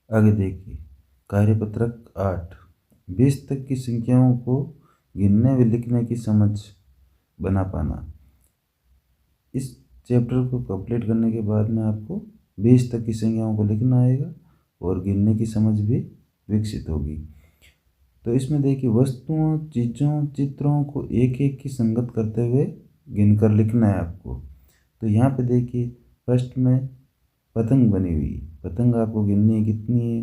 आगे देखिए कार्यपत्रक 8 20 तक की संख्याओं को गिनने व लिखने की समझ बना पाना। इस चैप्टर को कंप्लीट करने के बाद में आपको 20 तक की संख्याओं को लिखना आएगा और गिनने की समझ भी विकसित होगी। तो इसमें देखिए वस्तुओं, चीज़ों, चित्रों को एक एक की संगत करते हुए गिनकर लिखना है आपको। तो यहाँ पे देखिए फर्स्ट में पतंग बनी हुई, पतंग आपको गिननी है, कितनी है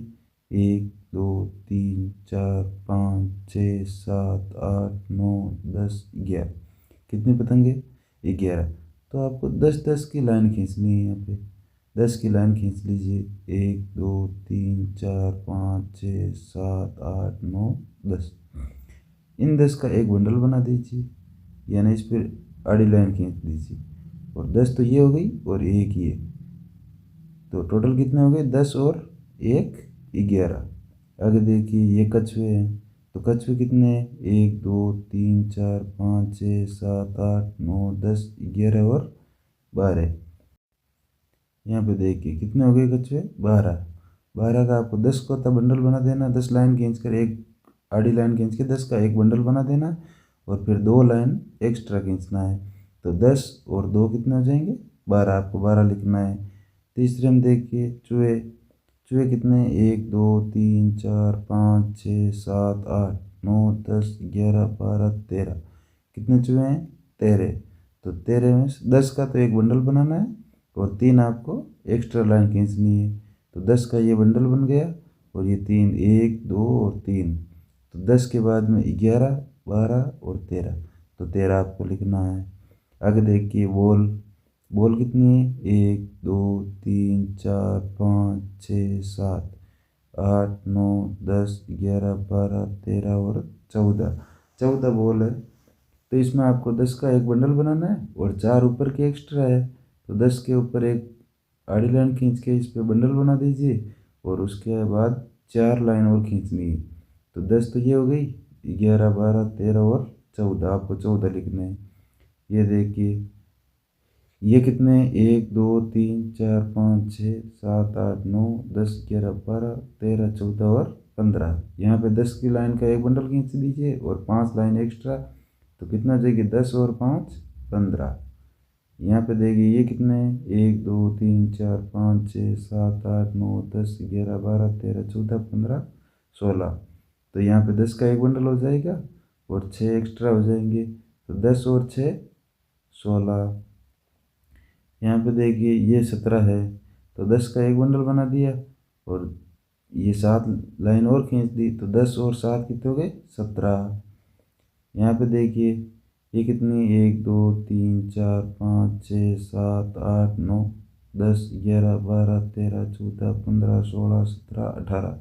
1 2 3 4 5 6 7 8 9 10 11। कितनी पतंग है 11। तो आपको 10-10 की लाइन खींचनी है। यहाँ पे 10 की लाइन खींच लीजिए, 1 2 3 4 5 6 7 8 9 10। इन 10 का एक बंडल बना दीजिए, यानी इस पर आड़ी लाइन खींच दीजिए। और 10 तो ये हो गई और एक ये, तो टोटल कितने हो गए 10 और 1 11। आगे देखिए ये कछुए हैं, तो कछुए कितने हैं 1 2 3 4 5 6 7 8 9 10 11 और 12। यहाँ पे देखिए कितने हो गए कछुए 12। 12 का आपको 10 को तब बंडल बना देना, 10 लाइन खींच कर एक आड़ी लाइन खींच के 10 का एक बंडल बना देना और फिर 2 लाइन एक्स्ट्रा खींचना है। तो 10 और 2 कितने हो जाएंगे 12, आपको 12 लिखना है। तीसरे में देखिए चूहे, चूहे कितने 1 2 3 4 5 6 7 8 9 10 11 12 13। कितने चूहे हैं 13। तो 13 में 10 का तो एक बंडल बनाना है और 3 आपको एक्स्ट्रा लाइन खींचनी है। तो 10 का ये बंडल बन गया और ये 3 1 2 और 3। तो 10 के बाद में 11 12 और 13, तो 13 आपको लिखना है। आगे देखिए बॉल, बॉल कितनी है 1 2 3 4 5 6 7 8 9 10 11 12 13 और 14। 14 बॉल है। तो इसमें आपको 10 का एक बंडल बनाना है और 4 ऊपर के एक्स्ट्रा है। तो 10 के ऊपर एक आड़ी लाइन खींच के इस पर बंडल बना दीजिए और उसके बाद 4 लाइन और खींचनी है। तो 10 तो ये हो गई, 11 12 13 और 14, आपको 14 लिखने हैं। ये देखिए ये कितने 1 2 3 4 5 6 7 8 9 10 11 12 13 14 और 15। यहाँ पे 10 की लाइन का एक बंडल खींच दीजिए और 5 लाइन एक्स्ट्रा, तो कितना जाएगी 10 और 5 15। यहाँ पे देखिए ये कितने 1 2 3 4 5 6 7 8 9 10 11 12 13 14 15 16। तो यहाँ पे 10 का एक बंडल हो जाएगा और 6 एक्स्ट्रा हो जाएंगे, तो 10 और 6 16। यहाँ पे देखिए ये 17 है, तो 10 का एक बंडल बना दिया और ये 7 लाइन और खींच दी, तो 10 और 7 कितने हो गए 17। यहाँ पे देखिए ये कितनी 1 2 3 4 5 6 7 8 9 10 11 12 13 14 15 16 17 18।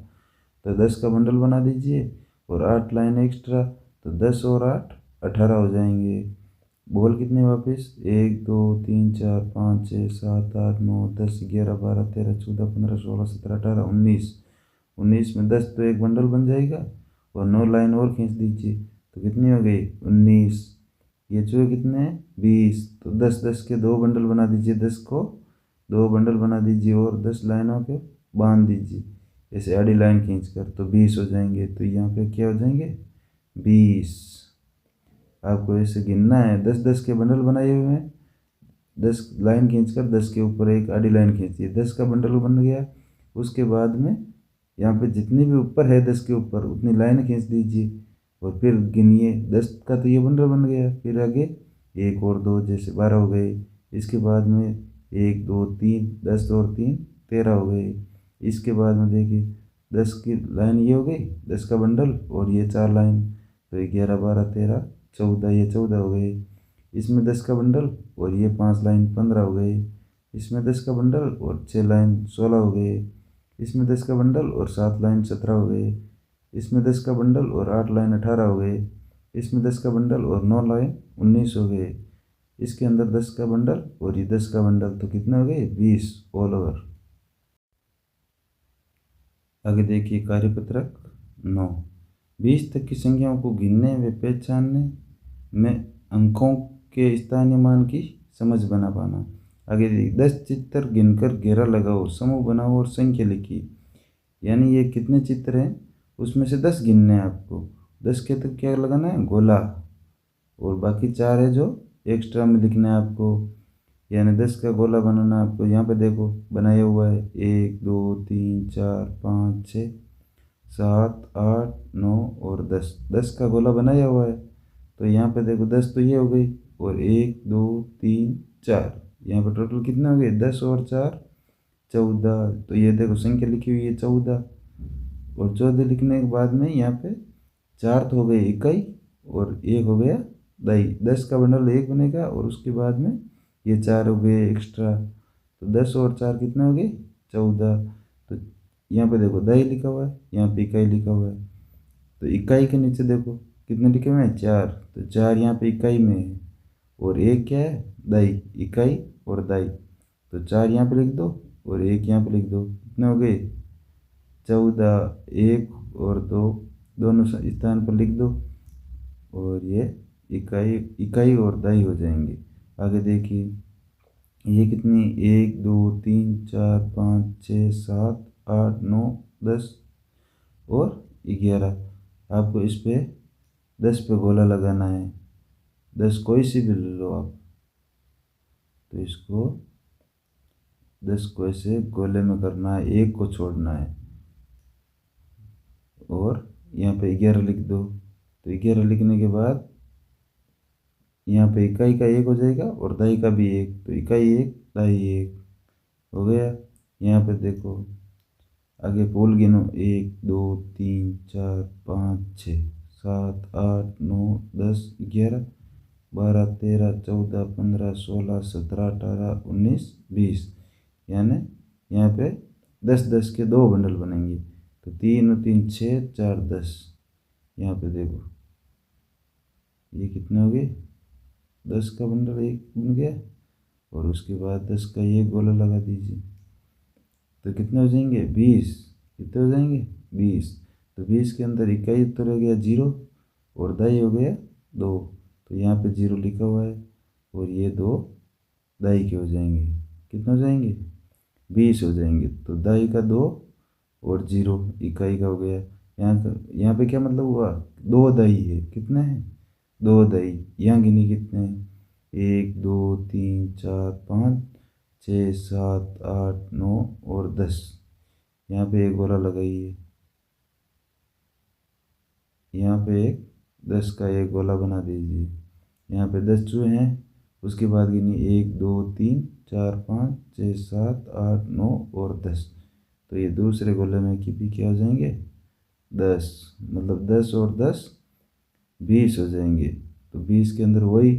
तो 10 का बंडल बना दीजिए और 8 लाइन एक्स्ट्रा, तो 10 और 8 18 हो जाएंगे। बॉल कितने वापस 1 2 3 4 5 6 7 8 9 10 11 12 13 14 15 16 17 18 19। 19 में 10 तो एक बंडल बन जाएगा और 9 लाइन और खींच दीजिए, तो कितनी हो गई 19। ये जो कितने हैं 20। तो 10 10 के 2 बंडल बना दीजिए, 10 को 2 बंडल बना दीजिए और 10 लाइनों के बांध दीजिए ऐसे आड़ी लाइन खींच कर, तो 20 हो जाएंगे। तो यहाँ पे क्या हो जाएंगे 20। आपको ऐसे गिनना है, 10 10 के बंडल बनाए हुए हैं, 10 लाइन खींचकर 10 के ऊपर एक आड़ी लाइन खींचिए, 10 का बंडल बन गया। उसके बाद में यहाँ पे जितनी भी ऊपर है 10 के ऊपर उतनी लाइन खींच दीजिए और फिर गिनिए। 10 का तो ये बंडल बन गया, फिर आगे 1 और 2 जैसे 12 हो गए। इसके बाद में 1 2 3 10 और 3 13 हो गए। इसके बाद में देखिए 10 की लाइन ये हो गई, 10 का बंडल और ये 4 लाइन, तो 11 12 13 14, ये 14 हो गए। इसमें 10 का बंडल और ये 5 लाइन 15 हो गए। इसमें 10 का बंडल और 6 लाइन 16 हो गए। इसमें 10 का बंडल और 7 लाइन 17 हो गए। इसमें 10 का बंडल और 8 लाइन 18 हो गए। इसमें 10 का बंडल और 9 लाइन 19 हो गए। इसके अंदर 10 का बंडल और ये 10 का बंडल, तो कितने हो गए 20 ऑल ओवर। आगे देखिए कार्यपत्रक 9 20 तक की संख्याओं को गिनने व पहचानने में अंकों के स्थानीय मान की समझ बना पाना। आगे देखिए 10 चित्र गिनकर घेरा लगाओ, समूह बनाओ और संख्या लिखिए। यानी ये कितने चित्र हैं, उसमें से 10 गिनने हैं आपको। 10 के तो क्या लगाना है, गोला, और बाकी 4 है जो एक्स्ट्रा में लिखना है आपको। यानी 10 का गोला बनाना है आपको। यहाँ पे देखो बनाया हुआ है 1 2 3 4 5 6 7 8 9 और 10, 10 का गोला बनाया हुआ है। तो यहाँ पे देखो 10 तो ये हो गई, और 1 2 3 4, यहाँ पे टोटल कितने हो गए, 10 और 4 14। तो ये देखो संख्या लिखी हुई है 14, और 14 लिखने के बाद में यहाँ पे 4 तो हो गए इकाई, और 1 हो गया दही। 10 का बंडल 1 बनेगा, और उसके बाद में ये 4 हो गए एक्स्ट्रा। तो 10 और 4 कितने हो गए, 14। तो यहाँ पे देखो दही लिखा हुआ है, यहाँ पे इकाई लिखा हुआ है। तो इकाई के नीचे देखो कितने लिखे हुए हैं, 4। तो 4 यहाँ पे इकाई में है, और 1 क्या है, दही, इकाई और दही। तो 4 यहाँ पे लिख दो, और 1 यहाँ पे लिख दो, कितने हो गए, 14। 1 और 2 दोनों स्थान पर लिख दो, और ये इकाई इकाई और दही हो जाएंगे। आगे देखिए ये कितनी, 1 2 3 4 5 6 7 8 9 10 और 11। आपको इस पे 10 पे गोला लगाना है। 10 कोई सी भी ले लो आप। तो इसको 10 को ऐसे गोले में करना है, 1 को छोड़ना है, और यहाँ पे 11 लिख दो। तो 11 लिखने के बाद यहाँ पे इकाई का 1 हो जाएगा, और दही का भी 1। तो इकाई 1 दही 1 हो गया। यहाँ पे देखो आगे फूल गिनो, 1 2 3 4 5 6 7 8 9 10 11 12 13 14 15 16 17 18 19 20। यानी यहाँ पे 10 10 के 2 बंडल बनेंगे। तो 3 और 3 6 4 10। यहाँ पे देखो ये कितने हो गए, 10 का बंडल एक बन गया, और उसके बाद 10 का ये गोला लगा दीजिए। तो कितने हो जाएंगे, 20। कितने हो जाएंगे, 20। तो 20 के अंदर इकाई तो रह गया 0, और दही हो गया 2। तो यहाँ पे 0 लिखा हुआ है, और ये 2 दही के हो जाएंगे। कितने हो जाएंगे, 20 हो जाएंगे। तो दही का 2 और 0 इकाई का हो गया। यहाँ पे क्या मतलब हुआ, 2 दही है, कितने हैं, 2 दही। यहाँ गिनी कितने हैं, 1 2 3 4 5 6 7 8 9 और 10। यहाँ पे एक गोला लगाइए, यहाँ पे एक 10 का एक गोला बना दीजिए। यहाँ पे 10 चूहे हैं, उसके बाद गिनी 1 2 3 4 5 6 7 8 9 और 10। तो ये दूसरे गोले में की भी क्या हो जाएंगे, 10। मतलब 10 और 10 20 हो जाएंगे। तो 20 के अंदर वही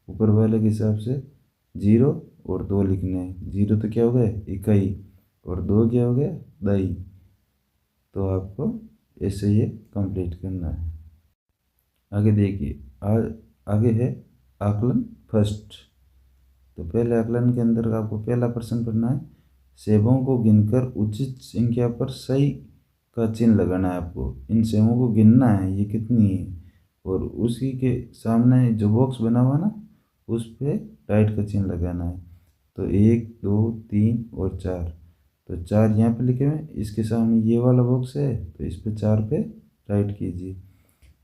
ऊपर वाले के हिसाब से 0 और 2 लिखने हैं। 0 तो क्या हो गया, इकाई, और 2 क्या हो गया, दही। तो आपको ऐसे ये कंप्लीट करना है। आगे देखिए आगे है आकलन फर्स्ट। तो पहले आकलन के अंदर आपको पहला प्रश्न पढ़ना है, सेबों को गिनकर उचित संख्या पर सही का चिन्ह लगाना है आपको। इन सेबों को गिनना है, ये कितनी है, और उसी के सामने जो बॉक्स बना हुआ ना, उस पर राइट का चिन्ह लगाना है। तो 1 2 3 और 4। तो 4 यहाँ पे लिखे हुए हैं, इसके सामने ये वाला बॉक्स है, तो इस पे 4 पे राइट कीजिए।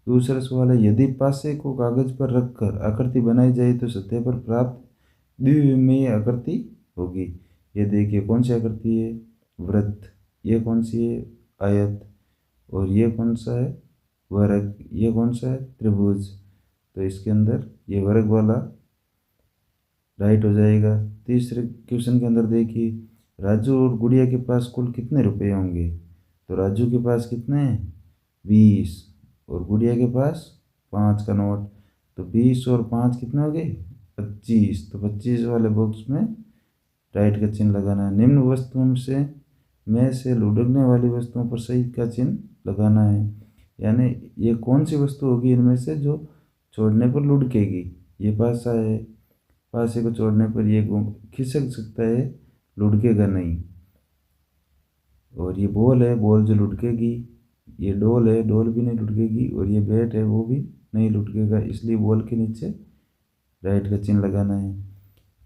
दूसरा सवाल है, यदि पासे को कागज पर रखकर आकृति बनाई जाए तो सतह पर प्राप्त द्विविमीय आकृति होगी। ये देखिए कौन सी आकृति है, वृत्त। ये कौन सी है, आयत। और ये कौन सा है, वर्ग। ये कौन सा है, त्रिभुज। तो इसके अंदर ये वर्ग वाला राइट हो जाएगा। तीसरे क्वेश्चन के अंदर देखिए, राजू और गुड़िया के पास कुल कितने रुपए होंगे। तो राजू के पास कितने हैं, 20, और गुड़िया के पास 5 का नोट। तो 20 और 5 कितने हो गए, 25। तो 25 वाले बॉक्स में राइट का चिन्ह लगाना है। निम्न वस्तुओं से लुढ़कने वाली वस्तुओं पर सही का चिन्ह लगाना है। यानी ये कौन सी वस्तु होगी इनमें से जो छोड़ने पर लुढ़केगी। ये पासा है, पासे को छोड़ने पर ये खिसक सकता है, लुढ़केगा नहीं। और ये बॉल है, बॉल जो लुढ़केगी। ये डोल है, डोल भी नहीं लुढ़केगी। और ये बैट है, वो भी नहीं लुढ़केगा। इसलिए बॉल के नीचे राइट का चिन्ह लगाना है।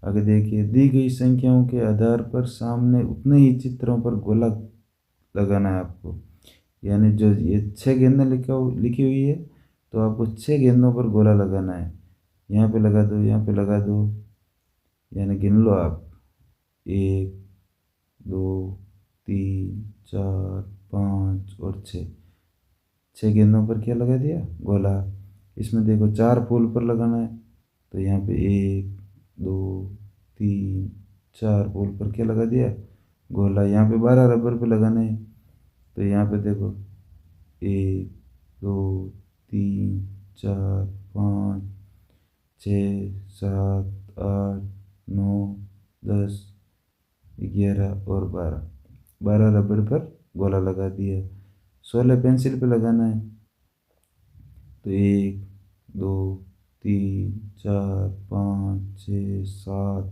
आगे देखिए, दी गई संख्याओं के आधार पर सामने उतने ही चित्रों पर गोला लगाना है आपको। यानी जो ये 6 गेंदें लिखी हुई है, तो आपको 6 गेंदों पर गोला लगाना है। यहाँ पे लगा दो, यहाँ पे लगा दो, यानी गिन लो आप, 1 2 3 4 5 और 6। 6 गेंदों पर क्या लगा दिया? गोला। इसमें देखो 4 फूल पर लगाना है, तो यहाँ पे 1 2 3 4 फूल पर क्या लगा दिया? गोला। यहाँ पे 12 रबर पे लगाने हैं, तो यहाँ पे देखो 1 2 3 4 5 6 7 8 9 10 11 और 12 रबर पर गोला लगा दिया। 16 पेंसिल पे लगाना है, तो 1 2 3 4 5 6 7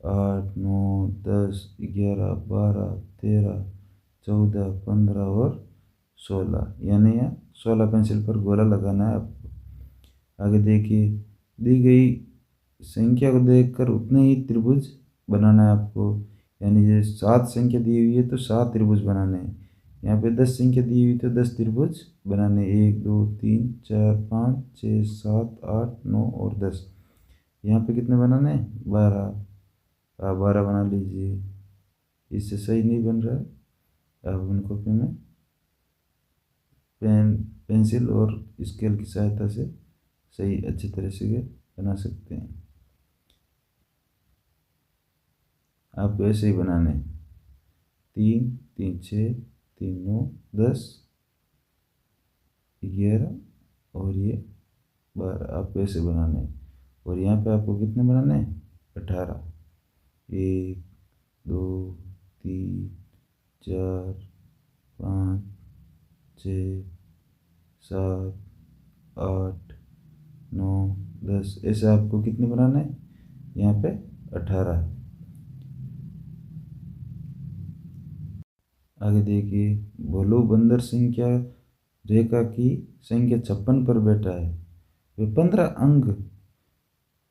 8 9 10 11 12 13 14 15 और 16, यानी यहाँ 16 पेंसिल पर गोला लगाना है आपको। आगे देखिए, दी गई संख्या को देखकर उतने ही त्रिभुज बनाना है आपको। यानी ये 7 संख्या दी हुई है तो 7 त्रिभुज बनाने हैं। यहाँ पे 10 संख्या दी हुई तो 10 त्रिभुज बनाने, 1 2 3 4 5 6 7 8 9 और 10। यहाँ पे कितने बनाने हैं? 12। आप 12 बना लीजिए। इससे सही नहीं बन रहा है, आप अपनी कॉपी में पेंसिल और स्केल की सहायता से सही अच्छी तरह से बना सकते हैं। आपको ऐसे ही बनाने, 3 3 6 3 9 10 11 और ये 12, आपको ऐसे बनाने हैं। और यहाँ पे आपको कितने बनाने हैं? 18। 1 2 3 4 5 6 7 8 9 10, ऐसे आपको कितने बनाने हैं? यहाँ पे 18। आगे देखिए, भोलू बंदर संख्या रेखा की संख्या 56 पर बैठा है। वे 15 अंक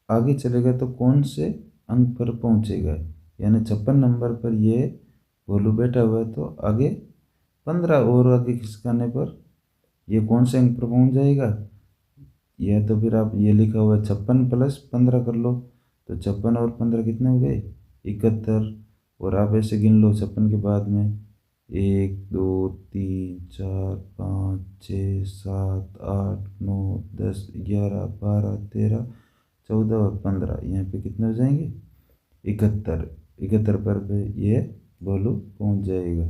आगे चलेगा तो कौन से अंक पर पहुंचेगा? यानी 56 नंबर पर ये भोलू बैठा हुआ है, तो आगे 15 और आगे खिसकाने पर ये कौन से अंक पर पहुंच जाएगा? यह तो फिर आप ये लिखा हुआ है 56 प्लस 15 कर लो, तो 56 और 15 कितने हो गए? 71। और आप ऐसे गिन लो 56 के बाद में 1 2 3 4 5 6 7 8 9 10 11 12 13 14 और 15, यहाँ पे कितने हो जाएंगे? 71। 71 पर ये भोलू पहुँच जाएगा।